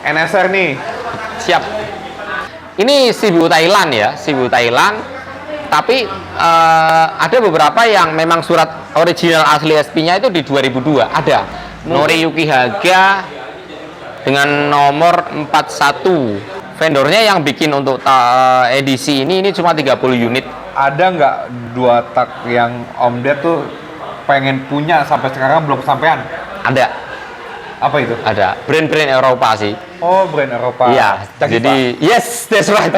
NSR nih. Siap. Ini Cebu Thailand ya, Cebu Thailand. Tapi ada beberapa yang memang surat original asli SP-nya itu di 2002 ada. Noriyuki Haga dengan nomor 41. Vendornya yang bikin untuk edisi ini cuma 30 unit. Ada nggak dua tak yang Om Ded tuh pengen punya sampai sekarang belum kesampaian? Ada. Apa itu? Ada. Brand-brand Eropa sih. Oh, brand Eropa. Iya. Jadi, yes, that's right.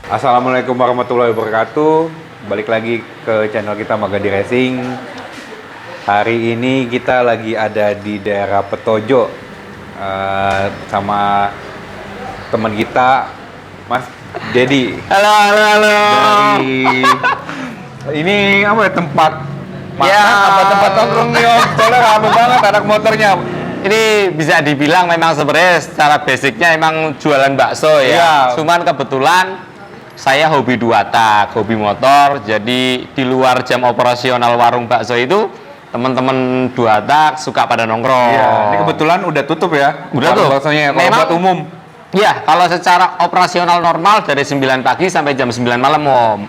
Assalamualaikum warahmatullahi wabarakatuh. Balik lagi ke channel kita Magadi Racing. Hari ini kita lagi ada di daerah Petojo sama teman kita, Mas Dedi. Halo. Dari ini apa ya, tempat makan Ya. apa tempat nongkrong nih Om? Soalnya rame banget anak motornya. Ini bisa dibilang memang sebenarnya secara basicnya emang jualan bakso ya. Iya. Cuman kebetulan saya hobi dua tak, hobi motor. Jadi di luar jam operasional warung bakso itu teman-teman dua tak suka pada nongkrong. Iya, ini kebetulan udah tutup ya. Udah tuh. Baksonya kalau Memang- buat umum. Ya, kalau secara operasional normal dari 9 pagi sampai jam 9 malam, Om.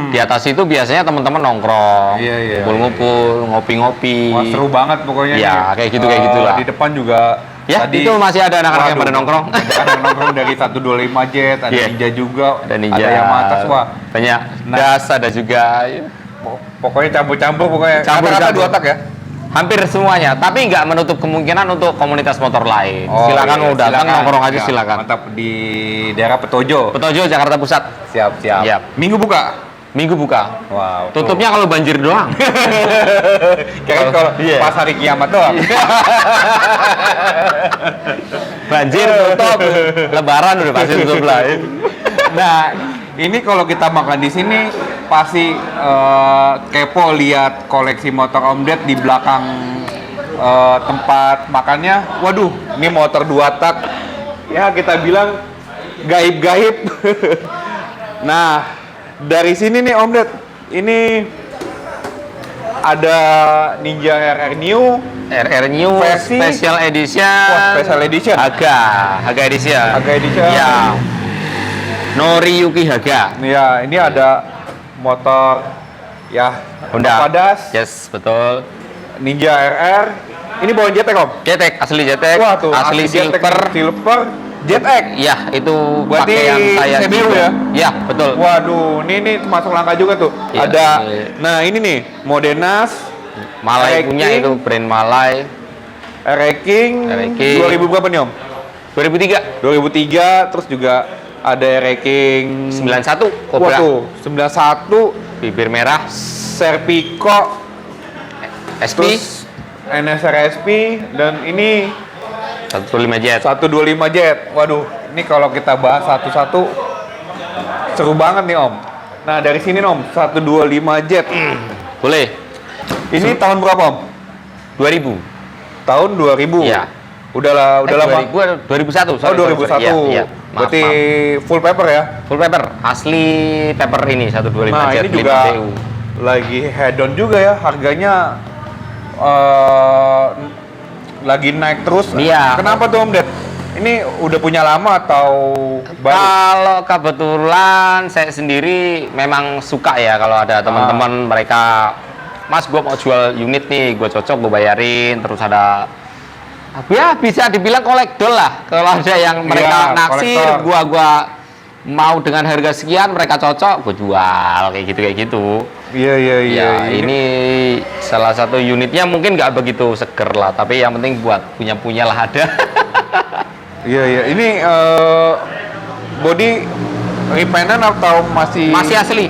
Di atas itu biasanya teman-teman nongkrong, Iya. ngumpul-ngumpul, ngopi-ngopi. Wah, seru banget pokoknya. Ya, nih. kayak gitu, kayak gitulah. Di depan juga Ya, itu masih ada anak-anak yang pada nongkrong. Ada anak nongkrong dari 125 Jet, ada Iya. Ninja juga, Ada Ninja, ada yang atas, wah. banyak. Nah. Das ada juga. Ya. Pokoknya campur-campur pokoknya. Campur-campur. Rata-rata dua tak ya? Hampir semuanya, tapi nggak menutup kemungkinan untuk komunitas motor lain. Oh, Silakan iya, mau datang silakan. nongkrong aja Ya, silakan. Mantap di daerah Petojo. Petojo Jakarta Pusat. Siap. Yap. Minggu buka. Minggu buka. Wow. Tutupnya kalau banjir doang. Kirain kalau Iya. pas hari kiamat doang. Banjir tutup. Lebaran udah pasti tutup lah. Nah, ini kalau kita makan di sini pasti kepo lihat koleksi motor Om Ded di belakang tempat makannya. Waduh, ini motor dua tak. Ya kita bilang gaib-gaib. Nah, dari sini nih Om Ded, ini ada Ninja RR New. RR New Versi- Special Edition. Wah, Special Edition. Haga Edition. Haga Edition. Ya. Noriyuki Haga. Ya, ini ada motor ya Honda. Padas, Yes, betul. Ninja RR. Ini bawaan JTEK Om. JTEK, asli JTEK. Wah tuh, asli JTEK, silver. JTEK. Ya, itu Berarti pakai yang saya CBU juga. ya? Ya, betul. Waduh, ini termasuk langka juga tuh. Iya, Ada, iya. nah ini nih, Modenas, Malai punya King. itu brand Malai. King, King. 2000 berapa nih Om? 2003. 2003, terus juga ada King 91 Wah Cobra. tuh, 91, Bibir merah. Serpico, SP terus NSR SP, dan ini 125 Jet. 125 Jet. Waduh, ini kalau kita bahas satu-satu seru banget nih Om. Nah, dari sini Om, 125 Jet. Boleh. Ini tahun berapa Om? 2000. Tahun 2000. Iya. Udah lama. 2001. Oh, Sorry, 2001. Iya. Maaf, Berarti maaf. full paper ya. Full paper, asli paper ini 125 Nah, Jet ini juga 5 TU. lagi head on juga ya. Harganya lagi naik terus. Iya. Kenapa tuh Om Ded? Ini udah punya lama atau baru? Kalau kebetulan saya sendiri memang suka ya kalau ada teman-teman mereka Mas gue mau jual unit nih, gue cocok, gue bayarin, terus ada ya bisa dibilang kolektor lah. Kalau ada yang mereka Iya, naksir, kolektor. gua mau dengan harga sekian, mereka cocok, gue jual kayak gitu. Iya, iya, iya. Ya, iya. ini salah satu unitnya mungkin nggak begitu seger lah, tapi yang penting buat punya lah ada. Iya, iya. Ini body repaintan atau masih Masih asli,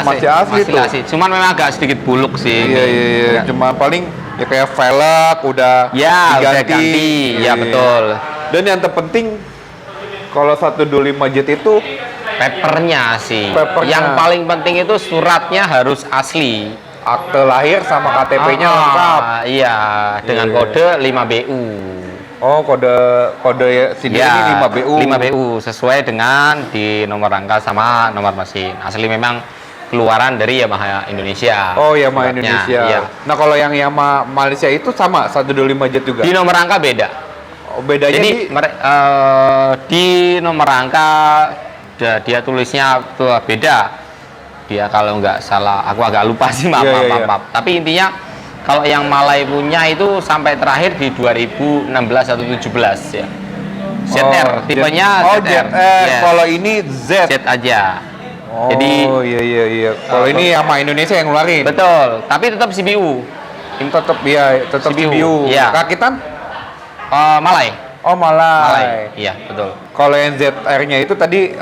masih asli tuh. Cuman memang agak sedikit buluk sih. Iya, iya, iya. Ya. Cuma paling ya kayak velg udah Ya, udah diganti. ganti. Iya, Ya, betul. Dan yang terpenting kalau 125 jet itu Papernya sih. Papernya. Yang paling penting itu suratnya harus asli. akte lahir sama KTP-nya lengkap. Iya, dengan Iya. kode 5BU. Oh, kode ya sini ini 5BU. 5BU sesuai dengan di nomor rangka sama nomor mesin. Asli memang keluaran dari Yamaha Indonesia. Oh, Yamaha suratnya. Indonesia. Iya. Nah, kalau yang Yamaha Malaysia itu sama 125 jet juga. Di nomor rangka beda. Oh, bedanya Jadi di nomor rangka dia tulisnya tuh beda. Dia kalau nggak salah, aku agak lupa sih, maaf, Iya, maaf, iya, maaf, iya. maaf. Tapi intinya kalau yang Malay punya itu sampai terakhir di 2016 atau 17 ya. ZR, tipenya Oh, ZR. ZR. Yes. Kalau ini Z. Z aja. Oh, Jadi iya, iya, iya. Kalau ini Yamaha Indonesia yang ngeluarin. betul, tapi tetap CBU. Tetap CBU, CBU. iya. Rakitan? Malay. Oh, Malay. Malay. Iya, betul. Kalau yang ZR-nya itu tadi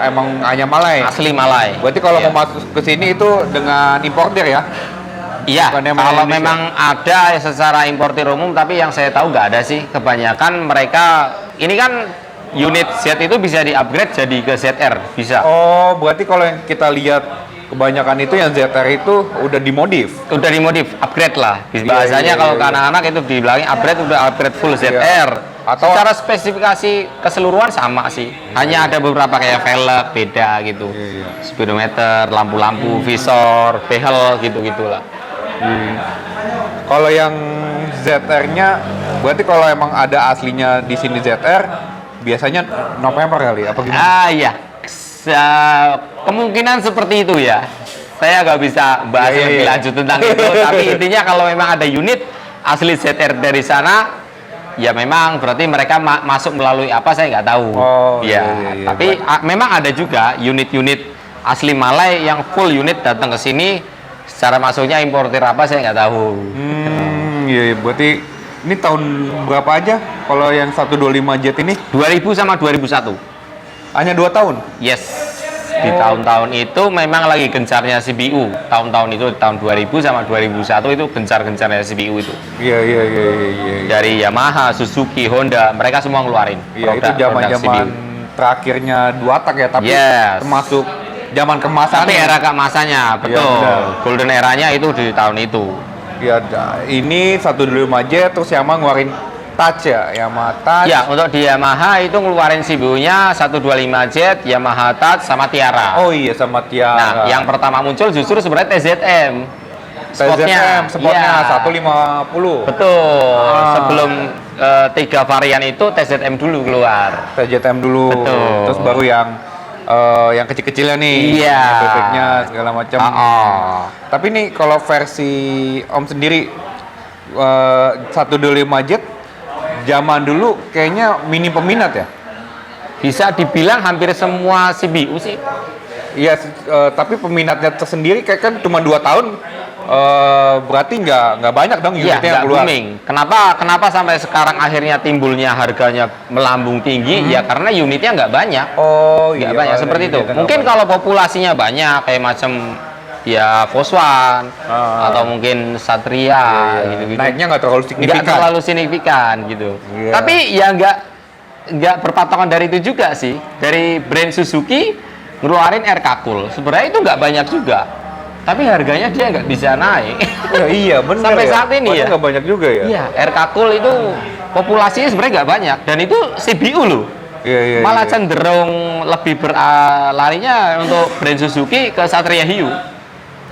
emang hanya Malay. Asli Malay. Berarti kalau Iya. mau masuk ke sini itu dengan importir ya? Iya, Bukan yang kalau Indonesia. memang ada secara importir umum, tapi yang saya tahu nggak ada sih. Kebanyakan mereka, ini kan unit Z itu bisa di-upgrade jadi ke ZR, bisa. Oh, berarti kalau yang kita lihat kebanyakan itu yang ZR itu udah dimodif. Udah dimodif, upgrade lah. Iya, Bahasanya iya, kalau iya, ke iya. anak-anak itu dibilangin upgrade, udah upgrade full ZR. Iya. Atau- Secara spesifikasi keseluruhan sama sih. Hanya ada beberapa kayak velg beda gitu. Iya, iya. Speedometer, lampu-lampu, visor, behel gitu-gitulah. Kalau yang ZR-nya, berarti kalau emang ada aslinya di sini ZR, biasanya November kali, apa gimana? Iya. Kemungkinan seperti itu ya. Saya nggak bisa bahas Iya, iya, lebih iya. lanjut tentang itu, tapi intinya kalau memang ada unit asli ZR dari sana, ya memang berarti mereka masuk melalui apa saya nggak tahu. Oh, Ya, iya, iya, iya. tapi memang ada juga unit-unit asli Malay yang full unit datang ke sini, secara masuknya importir apa saya nggak tahu. Iya, iya, berarti ini tahun berapa aja kalau yang 125 jet ini? 2000 sama 2001. Hanya 2 tahun? Yes, di tahun-tahun itu memang lagi gencarnya CBU. Tahun-tahun itu, tahun 2000 sama 2001 itu gencar-gencarnya CBU itu. Iya, iya, iya, iya, iya. Dari Yamaha, Suzuki, Honda, mereka semua ngeluarin Iya, itu produk zaman-zaman CBU. terakhirnya 2 tak ya, tapi Yes. termasuk zaman kemasan. Tapi era keemasannya, betul. benar. Golden eranya itu di tahun itu. Ya, ini 125 jet, terus Yamaha ngeluarin Touch ya, Yamaha Touch. Ya, untuk di Yamaha itu ngeluarin CBU-nya 125 Jet, Yamaha Touch, sama Tiara. Oh iya, sama Tiara. Nah, yang pertama muncul justru sebenarnya TZM. TZM, spotnya Iya. 150. Betul. Ah. Sebelum 3 varian itu TZM dulu keluar. TZM dulu. Betul. Terus baru yang kecil-kecilnya nih. Iya. Bebeknya segala macam. Tapi nih kalau versi Om sendiri 125 jet zaman dulu kayaknya minim peminat ya. Bisa dibilang hampir semua CBU sih. Iya, tapi peminatnya tersendiri kayak kan cuma 2 tahun. Berarti nggak banyak dong Iya, unitnya yang nggak keluar. booming. Kenapa sampai sekarang akhirnya timbulnya harganya melambung tinggi? Ya karena unitnya nggak banyak. Oh Nggak iya. banyak kalau seperti unitnya itu. nggak Mungkin banyak. kalau populasinya banyak kayak macam ya Foswan atau mungkin Satria Iya, iya. gitu-gitu. Naiknya nggak terlalu signifikan. Nggak terlalu signifikan gitu. Iya. Tapi ya nggak berpatokan dari itu juga sih. Dari brand Suzuki ngeluarin RK Cool. Sebenarnya itu nggak banyak juga. Tapi harganya dia nggak bisa naik. Ya, iya benar. Sampai ya. saat ini Padahal ya. nggak banyak juga ya. Iya, RK Cool itu populasinya sebenarnya nggak banyak dan itu CBU loh. Iya, iya, Malah iya. cenderung lebih berlarinya untuk brand Suzuki ke Satria Hiu.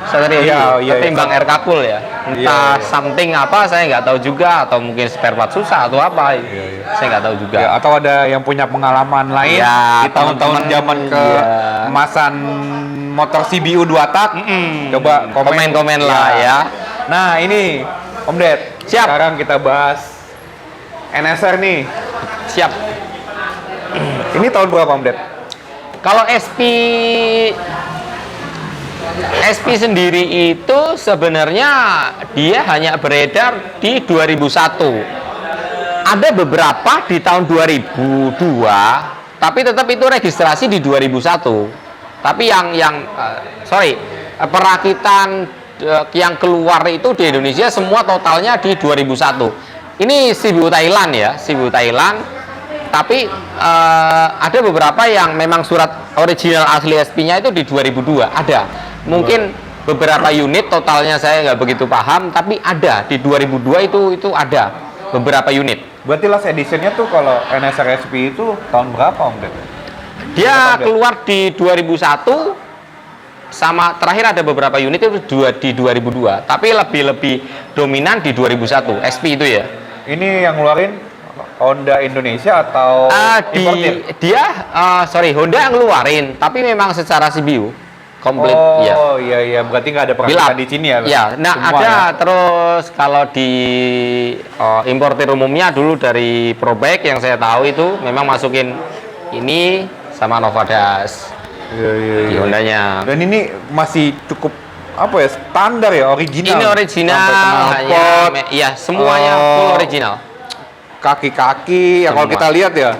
Satria Iya, Hiu iya, ketimbang iya. RK Cool ya. Iya, Entah iya. something apa saya nggak tahu juga atau mungkin spare part susah atau apa. iya. Saya nggak tahu juga. Ya, atau ada yang punya pengalaman lain Ya, di tahun-tahun teman-teman, zaman iya. kemasan motor CBU 2 tak. Coba Komen-komen lah ya. Nah ini Om Ded, Siap. sekarang kita bahas NSR nih. Siap. Ini tahun berapa Om Ded? Kalau SP sendiri itu sebenarnya dia hanya beredar di 2001. Ada beberapa di tahun 2002, tapi tetap itu registrasi di 2001. Tapi perakitan yang keluar itu di Indonesia semua totalnya di 2001. Ini Cebu Thailand ya, Cebu Thailand. Tapi ada beberapa yang memang surat original asli SP-nya itu di 2002. Ada. Mungkin beberapa unit totalnya saya nggak begitu paham, tapi ada di 2002 itu ada beberapa unit. Berarti last editionnya tuh kalau NSR SP itu tahun berapa Om Ded? Dia keluar di 2001. Sama terakhir ada beberapa unit itu di 2002, tapi lebih dominan di 2001 SP itu ya. Ini yang ngeluarin Honda Indonesia atau importir? Honda yang ngeluarin, tapi memang secara CBU komplit. Oh iya, berarti nggak ada perakitan di sini ya? Ya, nah semua ada ya? Terus kalau di importir umumnya dulu dari Probike yang saya tahu itu memang masukin ini sama Novadas. Iya. Di Hondanya. Dan ini masih cukup apa ya, standar ya, original. Ini original, Sampai knalpot, semuanya full original. Kaki-kaki ya kalau kita lihat ya.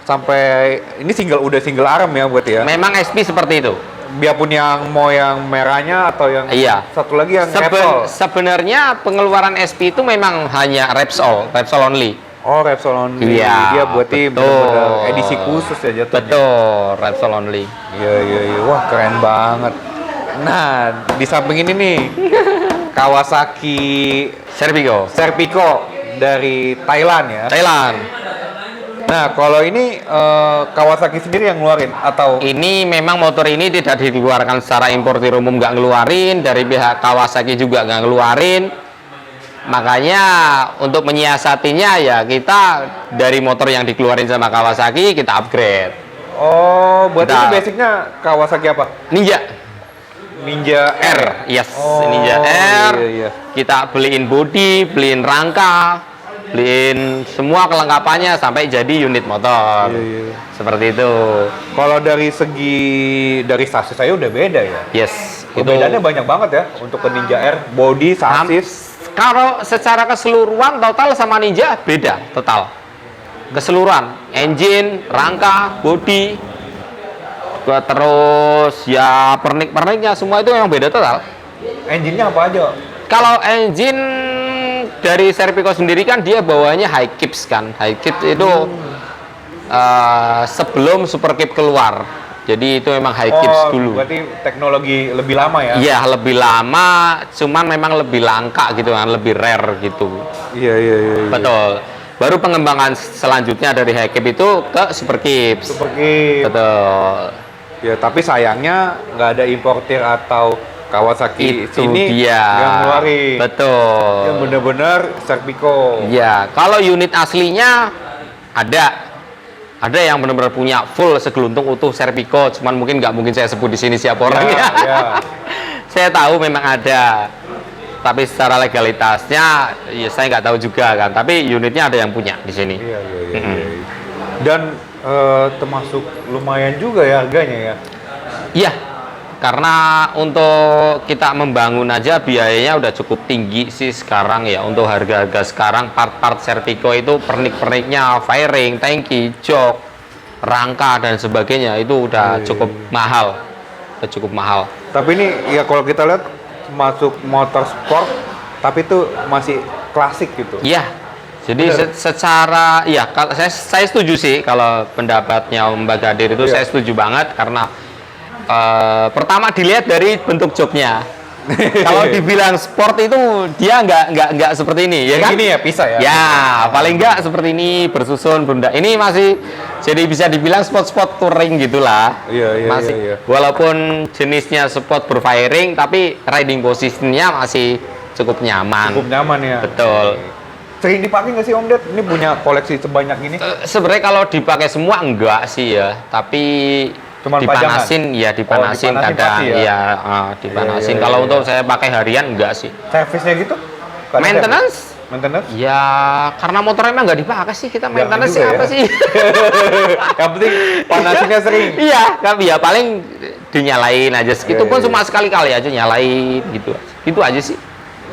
Sampai ini udah single arm ya buat ya. Memang SP seperti itu. Biarpun yang mau yang merahnya atau yang satu lagi yang Repsol. Sebenarnya pengeluaran SP itu memang hanya Repsol only. Oh, Repsol only. Iya, Dia berarti benar-benar edisi khusus ya jatuhnya. Betul, Repsol only. Iya. Wah, keren banget. Nah, di samping ini nih Kawasaki Serpico dari Thailand ya. Thailand. Nah, kalau ini Kawasaki sendiri yang ngeluarin atau ini memang motor ini tidak dikeluarkan secara importir umum, nggak ngeluarin, dari pihak Kawasaki juga nggak ngeluarin. Makanya untuk menyiasatinya ya kita dari motor yang dikeluarin sama Kawasaki kita upgrade. Oh, berarti ini basicnya Kawasaki apa? Ninja R. Yes, Oh, Ninja R. Iya. Kita beliin bodi, beliin rangka, beliin semua kelengkapannya sampai jadi unit motor. Iya. Seperti itu. Kalau dari sasis saya udah beda ya. Yes. Perbedaannya banyak banget ya untuk ke Ninja R, body, sasis. Kalau secara keseluruhan total sama Ninja beda total. Keseluruhan, engine, rangka, body, terus ya pernik-perniknya semua itu memang beda total. Engine-nya apa aja? Kalau engine dari Serpico sendiri kan dia bawahnya high kips kan. High kips itu sebelum Super Kip keluar. Jadi itu memang high kips dulu. Berarti teknologi lebih lama ya? Iya, lebih lama, cuman memang lebih langka gitu kan, lebih rare gitu. Iya. Betul. Baru pengembangan selanjutnya dari high kip itu ke Super Kips. Betul. Ya, tapi sayangnya nggak ada importir atau Kawasaki Itu sini dia. yang ngeluarin. Betul. Yang benar-benar Serpico. Ya, kalau unit aslinya ada yang benar-benar punya full segeluntung utuh Serpico, cuman mungkin nggak mungkin saya sebut di sini siapa orangnya. Ya. Saya tahu memang ada, tapi secara legalitasnya ya saya nggak tahu juga kan. Tapi unitnya ada yang punya di sini. Iya. Dan termasuk lumayan juga ya harganya ya. Iya, karena untuk kita membangun aja biayanya udah cukup tinggi sih sekarang ya. Untuk harga-harga sekarang part-part Serpico itu pernik-perniknya, fairing, tangki, jok, rangka dan sebagainya itu udah cukup mahal. Udah cukup mahal. Tapi ini ya kalau kita lihat masuk motor sport tapi itu masih klasik gitu. Iya. Jadi secara ya saya setuju sih kalau pendapatnya Om Bagadir itu saya setuju banget karena pertama dilihat dari bentuk joknya. Kalau dibilang sport itu dia nggak seperti ini ya kan? Ini ya pisah ya. Ya, paling nggak seperti ini bersusun bunda. Ini masih jadi bisa dibilang sport touring gitulah. Iya. Masih walaupun jenisnya sport berfiring tapi riding posisinya masih cukup nyaman. Cukup nyaman ya. Betul. Sering dipakai nggak sih Om Ded? Ini punya koleksi sebanyak ini? Sebenarnya kalau dipakai semua enggak sih ya, tapi Cuman dipanasin ya, dipanasin dipanasin kadang pasti ya? ya, dipanasin. Iya, iya, Kalau iya. untuk saya pakai harian enggak sih. Servisnya gitu? Nggak ada Maintenance? servis? Maintenance? Ya karena motornya emang nggak dipakai sih, kita maintenance juga sih apa ya. sih? Yang penting panasinnya sering. Iya, kan ya paling dinyalain aja. Itu Iya, pun iya, cuma sekali-kali aja nyalain gitu. Itu aja sih.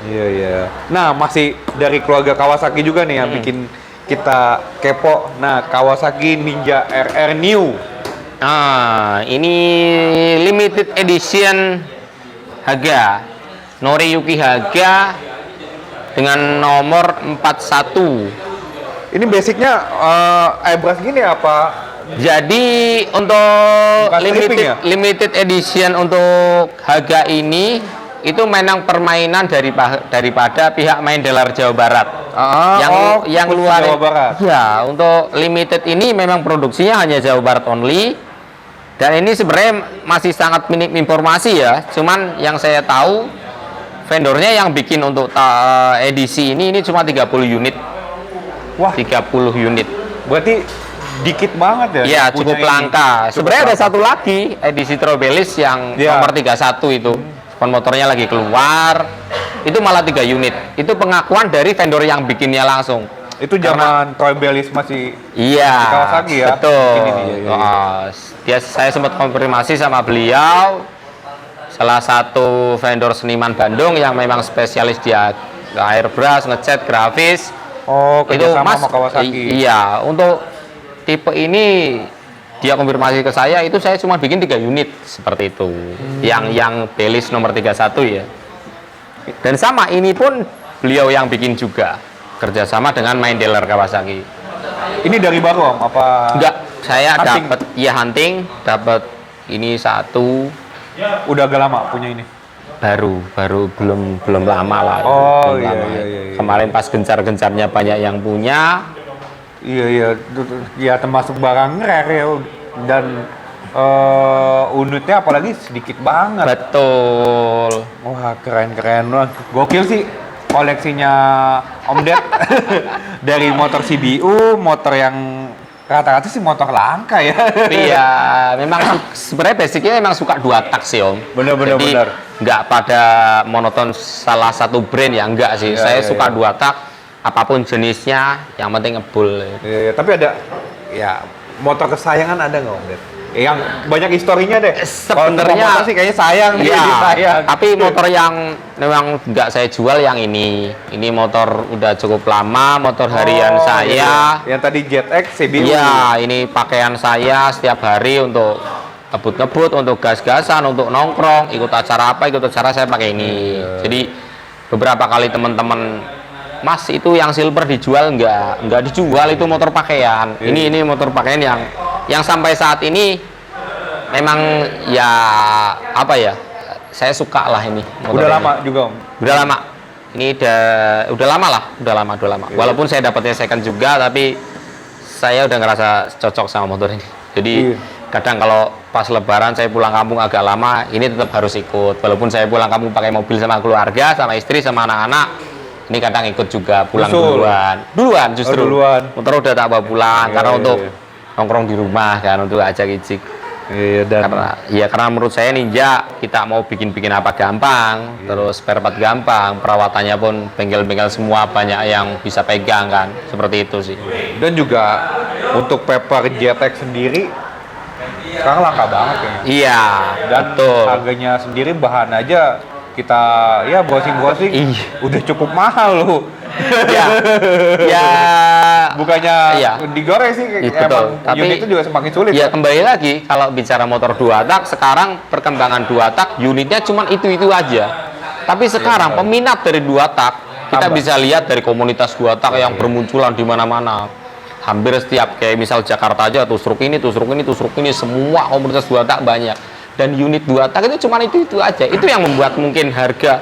Iya, iya. Nah, masih dari keluarga Kawasaki juga nih yang bikin kita kepo. Nah, Kawasaki Ninja RR New. Nah, ini limited edition Haga. Noriyuki Haga dengan nomor 41. Ini basicnya airbrush gini apa? Jadi untuk Bukan stripping ya? limited edition untuk Haga ini itu memang permainan daripada pihak main dealer Jawa Barat. Yang khusus luar Jawa Barat. ya, untuk limited ini memang produksinya hanya Jawa Barat only. Dan ini sebenarnya masih sangat minim informasi ya. Cuman yang saya tahu vendornya yang bikin untuk edisi ini cuma 30 unit. Wah, 30 unit. berarti dikit banget ya? Iya, yang cukup punya ini. langka. Cukup Sebenarnya ada langka. satu lagi edisi Trobelis yang Iya. nomor 31 itu. Spon motornya lagi keluar. Itu malah 3 unit. Itu pengakuan dari vendor yang bikinnya langsung. Itu zaman Troy Bellis masih Iya, di Kawasaki ya? betul. Ini nih, iya. Saya sempat konfirmasi sama beliau, salah satu vendor seniman Bandung yang memang spesialis di airbrush, ngecat, grafis. Oh, Itu kerjasama Mas, sama Kawasaki. iya, untuk tipe ini dia konfirmasi ke saya itu saya cuma bikin 3 unit seperti itu. Yang Bellis nomor 31 ya. Dan sama ini pun beliau yang bikin juga kerjasama dengan main dealer Kawasaki. Ini dari baru Om? Apa? Enggak, saya Hunting? dapat ya hunting, dapat ini satu Udah agak lama punya ini? baru belum lama lah. Oh, Belum iya, lama. iya, iya. Kemarin pas gencar-gencarnya banyak yang punya. Iya, iya. Ya termasuk barang rare ya. Dan unitnya apalagi sedikit banget. Betul. Wah, keren-keren banget. Gokil sih koleksinya Om Ded. Dari motor CBU, motor yang rata-rata sih motor langka ya. Iya, memang sebenarnya basicnya memang suka 2 tak sih Om. Bener, bener, Jadi, bener. nggak pada monoton salah satu brand ya, enggak sih. Iya, Saya iya, suka iya. 2 tak, apapun jenisnya, yang penting ngebul. Iya, iya. Tapi ada ya motor kesayangan ada nggak Om Ded? Yang banyak historinya deh. Kalau Sebenarnya motor sih kayaknya sayang dia iya, sayang. tapi motor yang memang nggak saya jual yang ini. Ini motor udah cukup lama, motor harian Oh, saya. iya. Yang tadi JetX CBU. Iya, ini pakaian saya setiap hari untuk ngebut-ngebut, untuk gas-gasan, untuk nongkrong, ikut acara apa, ikut acara saya pakai ini. Jadi beberapa kali teman-teman, Mas itu yang silver dijual nggak dijual, itu motor pakaian. Iya. Ini motor pakaian yang sampai saat ini memang ya apa ya, saya suka lah ini. motor Udah ini. lama juga Om. Udah lama. Ini udah lama lah, udah lama. Iya. Walaupun saya dapatnya second juga, tapi saya udah ngerasa cocok sama motor ini. Jadi Iya. kadang kalau pas Lebaran saya pulang kampung agak lama, ini tetap harus ikut. Walaupun saya pulang kampung pakai mobil sama keluarga, sama istri, sama anak-anak, ini kadang ikut juga pulang Nyusul. duluan justru. Oh, duluan. Motor udah tak bawa pulang Iya, karena iya, untuk iya. nongkrong di rumah kan, untuk ajak icik. Iya, dan Karena menurut saya Ninja kita mau bikin apa gampang, terus spare part gampang, perawatannya pun bengkel-bengkel semua banyak yang bisa pegang kan, seperti itu sih. dan juga untuk paper JetX sendiri sekarang langka banget kayaknya. Iya, Dan betul. harganya sendiri bahan aja kita ya browsing-browsing Iya. udah cukup mahal loh. Ya, ya, Bukannya Iya. digoreng sih, Iya, emang betul. Tapi unit itu juga semakin sulit. ya Pak. kembali lagi kalau bicara motor 2 tak, sekarang perkembangan 2 tak unitnya cuma itu aja. Tapi sekarang peminat dari 2 tak kita Tambah. bisa lihat dari komunitas 2 tak yang bermunculan di mana-mana. Hampir setiap kayak misal Jakarta aja tusruk ini semua komunitas 2 tak banyak. Dan unit 2 tak itu cuma itu aja. Itu yang membuat mungkin harga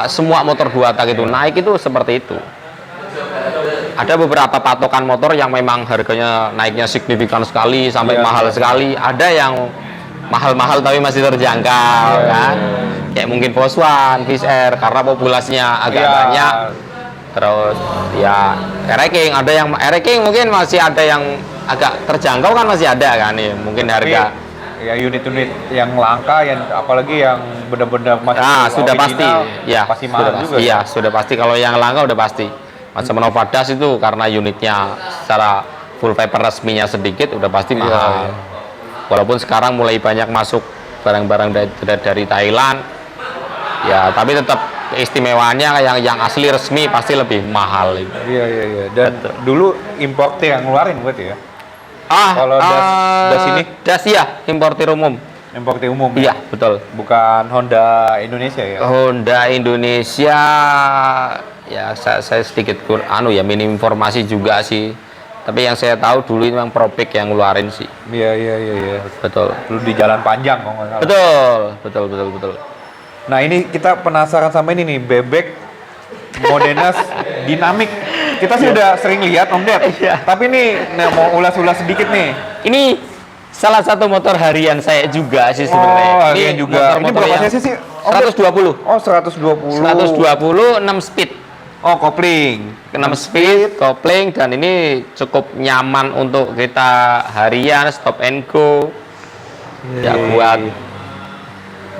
semua motor 2 tak itu naik itu seperti itu. Ada beberapa patokan motor yang memang harganya naiknya signifikan sekali sampai Iya, mahal iya. sekali. Ada yang mahal-mahal tapi masih terjangkau kan. Kayak mungkin Volkswagen, Fish Air karena populasinya agak Iya. banyak. Terus ya King, ada yang King mungkin masih ada yang agak terjangkau kan, masih ada kan nih. Mungkin harga ya unit-unit yang langka, yang apalagi yang benar-benar masih Sudah pasti, original, ya pasti sudah mahal pasti. juga. Iya, sudah pasti. Kalau yang langka udah pasti. Macam Nova Das itu karena unitnya secara full paper resminya sedikit, udah pasti Iya, mahal. iya. Walaupun sekarang mulai banyak masuk barang-barang dari Thailand, ya tapi tetap keistimewaannya yang asli resmi pasti lebih mahal. Iya, iya, iya. Dan dulu importer yang ngeluarin berarti ya? Kalau das ini? Das ya, importir umum. Importer umum Iya, ya? betul. Bukan Honda Indonesia ya? Honda Indonesia, ya saya sedikit minim informasi juga sih. Tapi yang saya tahu dulu itu memang Propik yang ngeluarin sih. Iya, iya, iya, iya. Betul. Dulu di Jalan Panjang kalau nggak salah. Betul. Nah, ini kita penasaran sama ini nih, bebek Modenas dinamik. Kita sih udah sering lihat Om Ded. Iya. Tapi nih mau ulas-ulas sedikit nih. Ini salah satu motor harian saya juga sih sebenarnya. Oh, harian juga. Ini berapa yang cc sih? Om Ded? 120. Oh, 120. 120 6 speed. Oh, kopling. 6 speed, kopling, dan ini cukup nyaman untuk kita harian, stop and go. Ya buat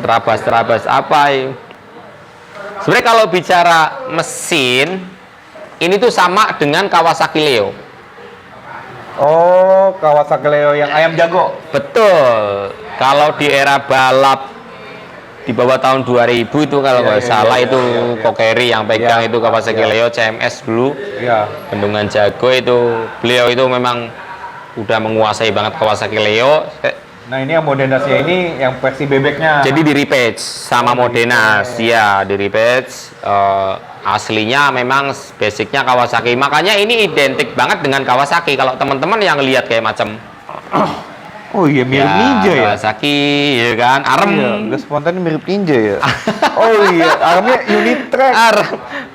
terabas apa ya. Sebenarnya kalau bicara mesin, ini tuh sama dengan Kawasaki Leo. Oh, Kawasaki Leo yang ayam jago. Betul. Kalau di era balap di bawah tahun 2000 itu kalau nggak salah itu Kokeri yang pegang itu Kawasaki Leo CMS dulu. Iya. Bendungan Jago itu beliau itu memang udah menguasai banget Kawasaki Leo. Nah, ini yang Modenasnya ini yang versi bebeknya. Jadi di repaint sama Modenas, ya di repaint. Aslinya memang basicnya Kawasaki. Makanya ini identik banget dengan Kawasaki. Kalau teman-teman yang lihat kayak macam Oh iya, mirip Ninja ya. Kawasaki, ya kan, Arem. Iya, nggak spontan mirip Ninja ya. Oh iya, armnya unit track.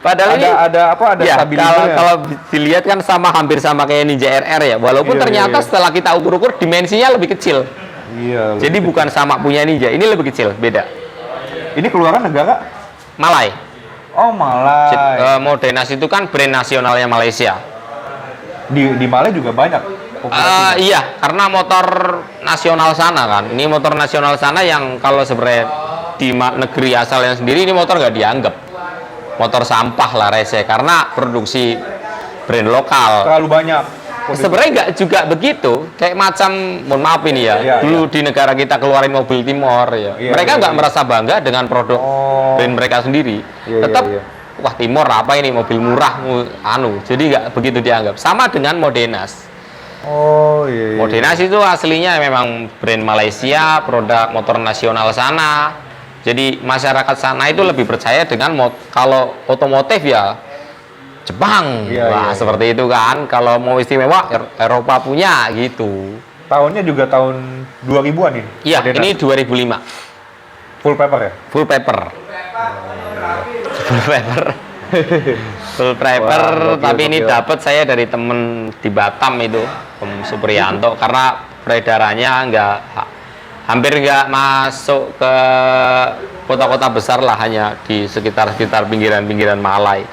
Padahal ini ada apa? Ada ya, stabilizernya. kalau dilihat kan hampir sama kayak Ninja RR ya. Walaupun Iya, ternyata iya. setelah kita ukur-ukur dimensinya lebih kecil. Iya. Jadi bukan sama punya Ninja, ini lebih kecil, beda. Ini keluaran negara? Malai. Oh, Malai. Modenas itu kan brand nasionalnya Malaysia. Di Malai juga banyak. Iya, karena motor nasional sana kan. Ini motor nasional sana yang kalau sebenarnya di negeri asalnya sendiri ini motor nggak dianggap motor sampah lah rese karena produksi brand lokal. Terlalu banyak. Sebenarnya nggak juga begitu. Kayak macam, mohon maaf ini ya, Iya, dulu di negara kita keluarin mobil Timor ya. Iya, Mereka iya, nggak iya. merasa bangga dengan produk brand mereka sendiri. Iya, Tetap iya, iya. wah Timor apa ini mobil murah jadi nggak begitu dianggap. Sama dengan Modenas. Oh iya. Modenas itu aslinya memang brand Malaysia, produk motor nasional sana. Jadi masyarakat sana itu lebih percaya dengan kalau otomotif ya Jepang. Iya, Wah, iya, seperti itu kan. Kalau mau istimewa Eropa punya gitu. Tahunnya juga tahun 2000-an ini. Iya, Modenas. ini 2005. Full paper ya? Full paper. Full paper. Full paper, Wah, gokil, tapi ini gokil. dapat saya dari temen di Batam itu, Om Supriyanto, karena peredarannya hampir nggak masuk ke kota-kota besar lah, hanya di sekitar pinggiran-pinggiran Malai.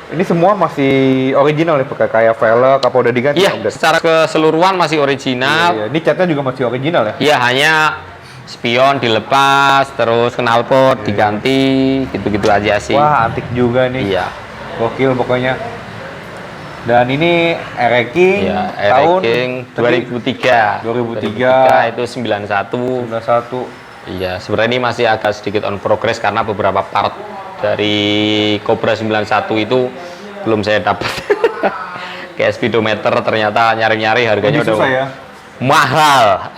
Ini semua masih original ya, pakai kayak velg apa udah diganti? Iya, Om Ded? secara keseluruhan masih original. Iya, iya. Ini catnya juga masih original ya? Iya, hanya spion dilepas, terus knalpot diganti, gitu-gitu aja sih. Wah, antik juga nih. Iya. Gokil pokoknya. Dan ini Ereking Iya, tahun King 2003. 2003. Itu 91. 91. Iya, sebenarnya ini masih agak sedikit on progress karena beberapa part dari Cobra 91 itu belum saya dapat. Kayak speedometer ternyata nyari-nyari harganya Lebih udah susah ya? mahal.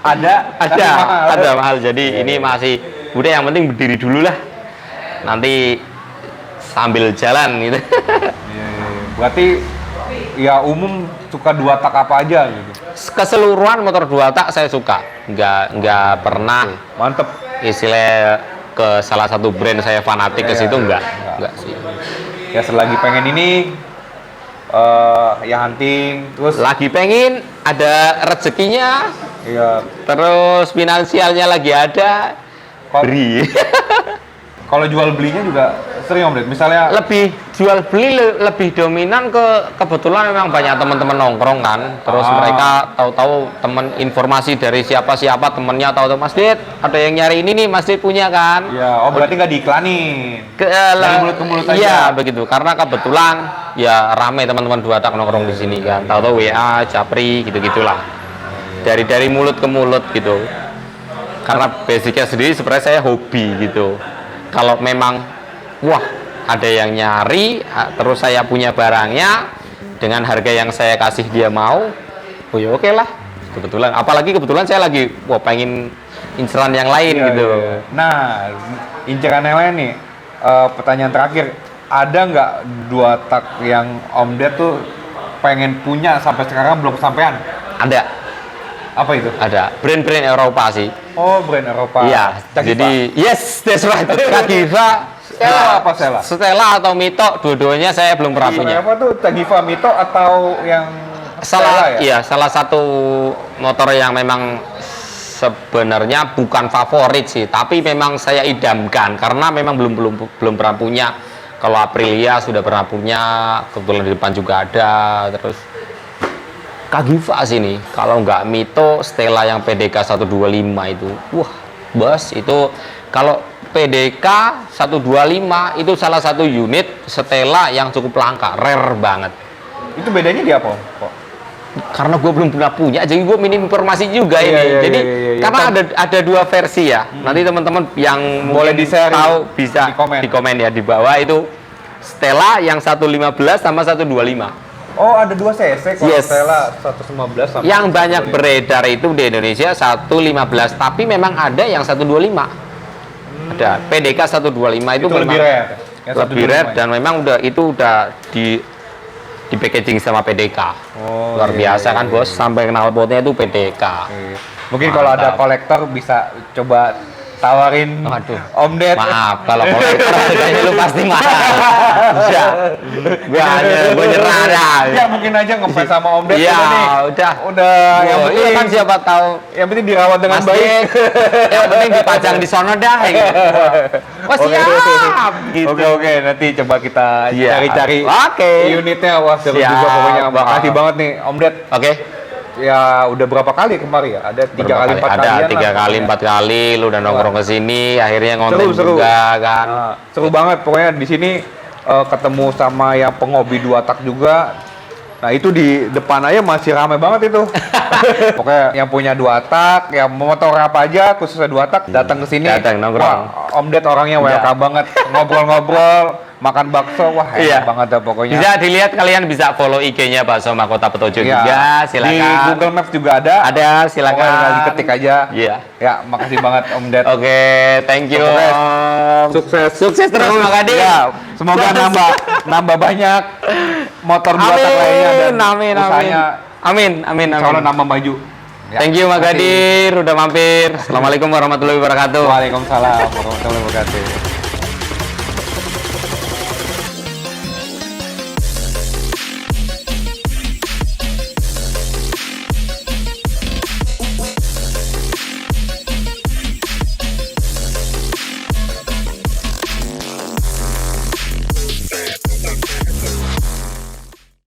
ada mahal. Jadi ini masih udah, yang penting berdiri dulu lah. Nanti sambil jalan gitu. Iya, iya. Berarti ya umum suka dua tak apa aja gitu. Keseluruhan motor dua tak saya suka. Nggak pernah Mantep. istilah ke salah satu brand saya fanatik ke situ, enggak sih. Ya selagi pengen ini ya hunting terus Lagi pengen ada rezekinya, ya terus finansialnya lagi ada, Kok- beri. Kalau jual belinya juga sering Om Ded. Misalnya Lebih jual beli lebih dominan kebetulan memang banyak teman-teman nongkrong kan. Terus mereka tahu-tahu teman informasi dari siapa-siapa temennya tahu-tahu Mas Dit, ada yang nyari ini nih, Mas Dit punya kan. ya, oh berarti nggak diiklanin. Dari mulut ke mulut aja. Iya, begitu. Karena kebetulan ya rame teman-teman dua tak nongkrong di sini kan. Tahu-tahu WA, Japri gitu-gitulah. Dari mulut ke mulut gitu. Karena basicnya sendiri sebenarnya saya hobi gitu. Kalau memang wah ada yang nyari terus saya punya barangnya dengan harga yang saya kasih dia mau, oh ya oke lah. Kebetulan apalagi kebetulan saya lagi pengen inceran yang lain Iya, gitu. iya. Nah, inceran yang lain nih, pertanyaan terakhir, ada nggak dua tak yang Om Ded tuh pengen punya sampai sekarang belum kesampaian? Ada Apa itu? brand-brand Eropa sih. Oh, brand Eropa. Iya, Cagiva. jadi yes, that's right. Cagiva, Stella apa Stella? Stella atau Mito, dua-duanya saya belum pernah punya. Apa tuh Cagiva Mito atau yang Stella ya? Iya, salah satu motor yang memang sebenarnya bukan favorit sih, tapi memang saya idamkan karena memang belum pernah punya. Kalau Aprilia sudah pernah punya, kebetulan di depan juga ada. Terus Cagiva sini, kalau nggak Mito, Stella yang PDK 125 itu, wah, bos itu kalau PDK 125 itu salah satu unit Stella yang cukup langka, rare banget. Itu bedanya di apa, Om? Kok? Karena gue belum pernah punya, jadi gue minim informasi juga Iya, ini. iya, Jadi iya. karena ada dua versi ya. Nanti teman-teman yang Boleh mungkin di-share, tahu bisa di komen. ya di bawah itu Stella yang 115 sama 125. Oh, ada 2 cc kalau Yes. Stella 115 sama Yang banyak 125. beredar itu di Indonesia 115, tapi memang ada yang 125. Ada PDK 125 itu memang lebih rare. Yang lebih 125 rare ya? dan memang udah di packaging sama PDK. Oh, Luar iya, biasa iya, kan iya. bos, sampai knalpotnya itu PDK. Iya. Mungkin kalau ada Mantap. kolektor bisa coba tawarin Waduh. Om Ded. Maaf, kalau kolektor harganya lu pasti mahal. Bisa. Gue nyerah dah. Ya mungkin aja ngefans sama Om Ded Iya, udah nih. udah. Udah, yang Oh, iya penting kan siapa tahu yang penting dirawat dengan Mas baik. Dit, yang penting dipajang di sono dah gitu. Wah, Oke. siap gitu. Oke, nanti coba kita Iya. cari-cari Oke. unitnya. Wah, seru Siap, juga pokoknya. Bang. Makasih banget nih Om Ded. Oke. Ya udah berapa kali kemari ya? Ada 3 kali 4 kali. Ada 3 kali 4 kali lu udah nongkrong ke sini, akhirnya konten Seru. juga kan. Nah, seru banget pokoknya di sini ketemu sama yang penghobi 2 tak juga. Nah itu di depan aja masih ramai banget itu. Pokoknya yang punya 2 tak, yang motor apa aja khususnya 2 tak datang ke sini. Datang nongkrong. Wah, Om Ded orangnya welcome banget, ngobrol-ngobrol, makan bakso, wah enak Iya. banget dah pokoknya. Bisa dilihat, kalian bisa follow IG-nya Bakso Mahkota Petojo Iya. juga, Di silakan. Google Maps juga ada. Ada, silakan. Pokoknya tinggal diketik aja. Iya. Ya, makasih banget Om Ded. Oke, thank you. Sukses. Om. Sukses. Sukses terus Bang Adi. Ya, semoga nambah banyak motor 2 tak lainnya dan Amin, usahanya amin. insya Allah nambah maju. Ya, Thank you Mas makasih. Gadir udah mampir. Assalamualaikum warahmatullahi wabarakatuh. Waalaikumsalam warahmatullahi wabarakatuh.